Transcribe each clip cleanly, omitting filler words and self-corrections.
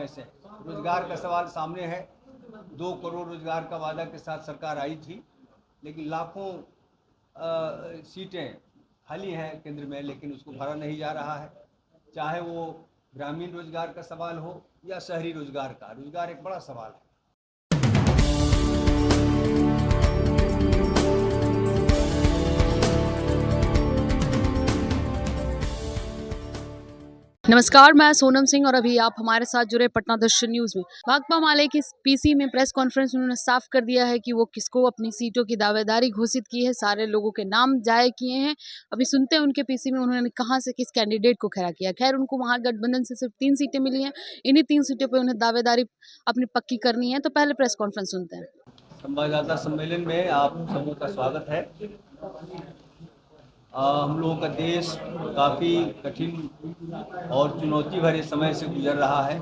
समय से रोजगार का सवाल सामने है। 2 करोड़ रोजगार का वादा के साथ सरकार आई थी, लेकिन लाखों सीटें खाली हैं केंद्र में, लेकिन उसको भरा नहीं जा रहा है। चाहे वो ग्रामीण रोजगार का सवाल हो या शहरी रोजगार का, रोजगार एक बड़ा सवाल है। नमस्कार, मैं सोनम सिंह और अभी आप हमारे साथ जुड़े पटना दर्शन न्यूज में। भाकपा माले की पीसी में प्रेस कॉन्फ्रेंस में उन्होंने साफ कर दिया है कि वो किसको अपनी सीटों की दावेदारी घोषित की है, सारे लोगों के नाम जारी किए हैं। अभी सुनते हैं उनके पीसी में उन्होंने कहां से किस कैंडिडेट को खड़ा किया। खैर, उनको महागठबंधन से सिर्फ 3 सीटें मिली हैं, इन्हीं 3 सीटों पर उन्हें दावेदारी अपनी पक्की करनी है। तो पहले प्रेस कॉन्फ्रेंस सुनते हैं। संवाददाता सम्मेलन में आप सबों का स्वागत है। हम लोगों का देश काफ़ी कठिन और चुनौती भरे समय से गुजर रहा है।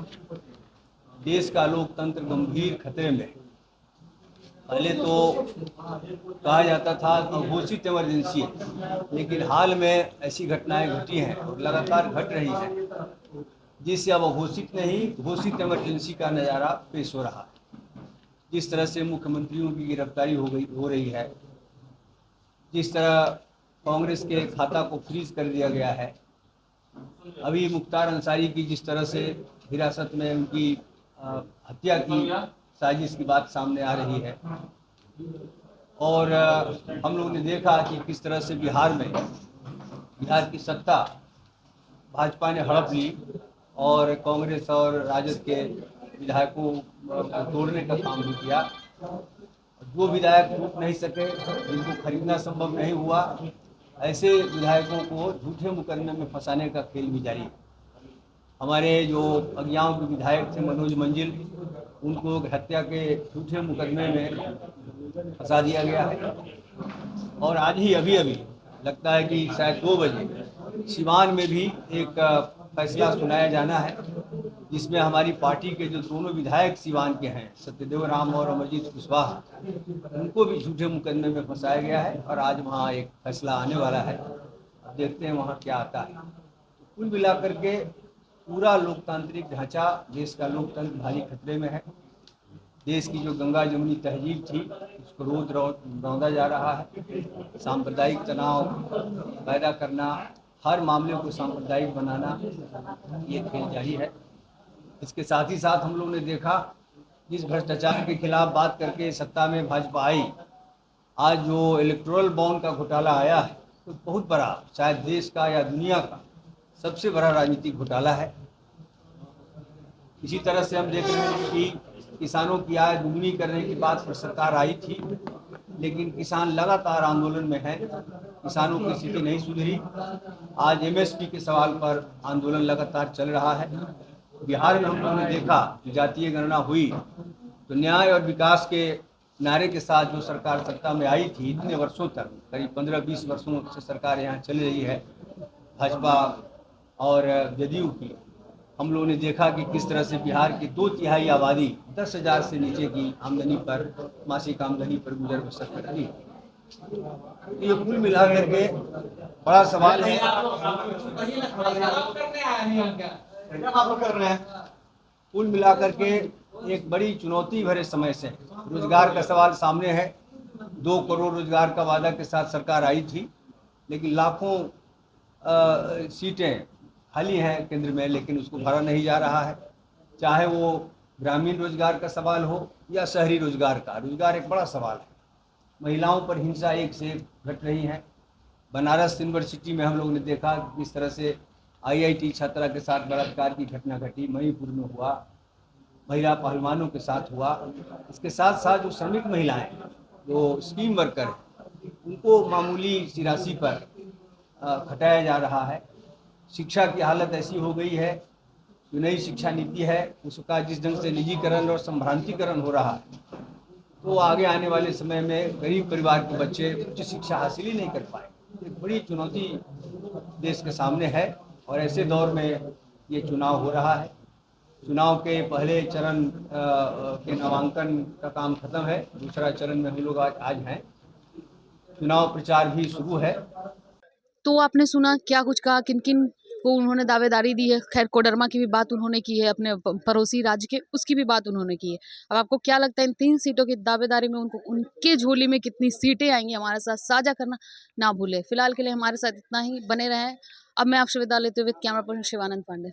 देश का लोकतंत्र गंभीर खतरे में। पहले तो कहा जाता था घोषित इमरजेंसी, लेकिन हाल में ऐसी घटनाएं घटी हैं और लगातार घट रही हैं, जिससे अब घोषित नहीं घोषित इमरजेंसी का नज़ारा पेश हो रहा है। जिस तरह से मुख्यमंत्रियों की गिरफ्तारी हो रही है, जिस तरह कांग्रेस के खाता को फ्रीज कर दिया गया है, अभी मुख्तार अंसारी की जिस तरह से हिरासत में उनकी हत्या की साजिश की बात सामने आ रही है, और हम लोगों ने देखा कि किस तरह से बिहार की सत्ता भाजपा ने हड़प ली और कांग्रेस और राजद के विधायकों को तोड़ने का काम भी किया। जो विधायक टूट नहीं सके, जिनको खरीदना संभव नहीं हुआ, ऐसे विधायकों को झूठे मुकदमे में फंसाने का खेल भी जारी है। हमारे जो अज्ञाओं के विधायक थे मनोज मंजिल, उनको हत्या के झूठे मुकदमे में फंसा दिया गया है। और आज ही अभी लगता है कि शायद 2 बजे सिवान में भी एक फैसला सुनाया जाना है, जिसमें हमारी पार्टी के जो दोनों विधायक सिवान के हैं, सत्यदेव राम और अमरजीत कुशवाहा, उनको भी झूठे मुकदमे में फंसाया गया है और आज वहाँ एक फैसला आने वाला है। अब देखते हैं वहाँ क्या आता है। कुल मिलाकर के पूरा लोकतांत्रिक ढांचा, देश का लोकतंत्र भारी खतरे में है। देश की जो गंगा जमुनी तहजीब थी, उसको रोज रौंदा जा रहा है। सांप्रदायिक तनाव पैदा करना, हर मामले को सांप्रदायिक बनाना, ये खेल जारी है। इसके साथ ही साथ हम लोग ने देखा, जिस भ्रष्टाचार के खिलाफ बात करके सत्ता में भाजपा आई, आज जो इलेक्टोरल बॉन्ड का घोटाला आया है, तो बहुत बड़ा, शायद देश का या दुनिया का सबसे बड़ा राजनीतिक घोटाला है। इसी तरह से हम देख रहे हैं कि किसानों की आय दुगनी करने की बात पर सरकार आई थी, लेकिन किसान लगातार आंदोलन में हैं। किसानों की स्थिति नहीं सुधरी। आज एमएसपी के सवाल पर आंदोलन लगातार चल रहा है। बिहार में हम लोगों ने देखा कि जातीय गणना हुई, तो न्याय और विकास के नारे के साथ जो सरकार सत्ता में आई थी, इतने वर्षों तक, करीब 15-20 वर्षों से सरकार यहाँ चल रही है, भाजपा और जदयू की, हम लोगों ने देखा कि किस तरह से बिहार की 2/3 आबादी 10,000 से नीचे की आमदनी पर, मासिक आमदनी पर गुजर बसर करती है। ये कुल मिला करके बड़ा सवाल है। कुल मिलाकर के एक बड़ी चुनौती भरे समय से रोजगार का सवाल सामने है। 2 करोड़ रोजगार का वादा के साथ सरकार आई थी, लेकिन लाखों सीटें खाली हैं केंद्र में, लेकिन उसको भरा नहीं जा रहा है। चाहे वो ग्रामीण रोजगार का सवाल हो या शहरी रोजगार का, रोजगार एक बड़ा सवाल है। महिलाओं पर हिंसा एक से एक घट रही है। बनारस यूनिवर्सिटी में हम लोग ने देखा किस तरह से आईआईटी छात्रा के साथ बलात्कार की घटना घटी, मणिपुर में हुआ, महिला पहलवानों के साथ हुआ। इसके साथ साथ जो श्रमिक महिलाएं, जो स्कीम वर्कर, उनको मामूली सी राशि पर घटाया जा रहा है। शिक्षा की हालत ऐसी हो गई है, जो नई शिक्षा नीति है उसका जिस ढंग से निजीकरण और संभ्रांतिकरण हो रहा है, तो आगे आने वाले समय में गरीब परिवार के बच्चे उच्च शिक्षा हासिल ही नहीं कर पाए। एक बड़ी चुनौती देश के सामने है और ऐसे दौर में ये चुनाव हो रहा है। चुनाव के पहले चरण के नामांकन का काम खत्म है, दूसरा चरण में हम लोग आज हैं। चुनाव प्रचार भी शुरू है। तो आपने सुना क्या कुछ कहा, किन किन को उन्होंने दावेदारी दी है। खैर कोडरमा की भी बात उन्होंने की है, अपने पड़ोसी राज्य के, उसकी भी बात उन्होंने की है। अब आपको क्या लगता है इन 3 सीटों की दावेदारी में उनको उनके झोली में कितनी सीटें आएंगी, हमारे साथ साझा करना ना भूले। फिलहाल के लिए हमारे साथ इतना ही, बने रहें। अब मैं आपसे विदा लेते हुए कैमरा पर्सन शिवानंद पांडे।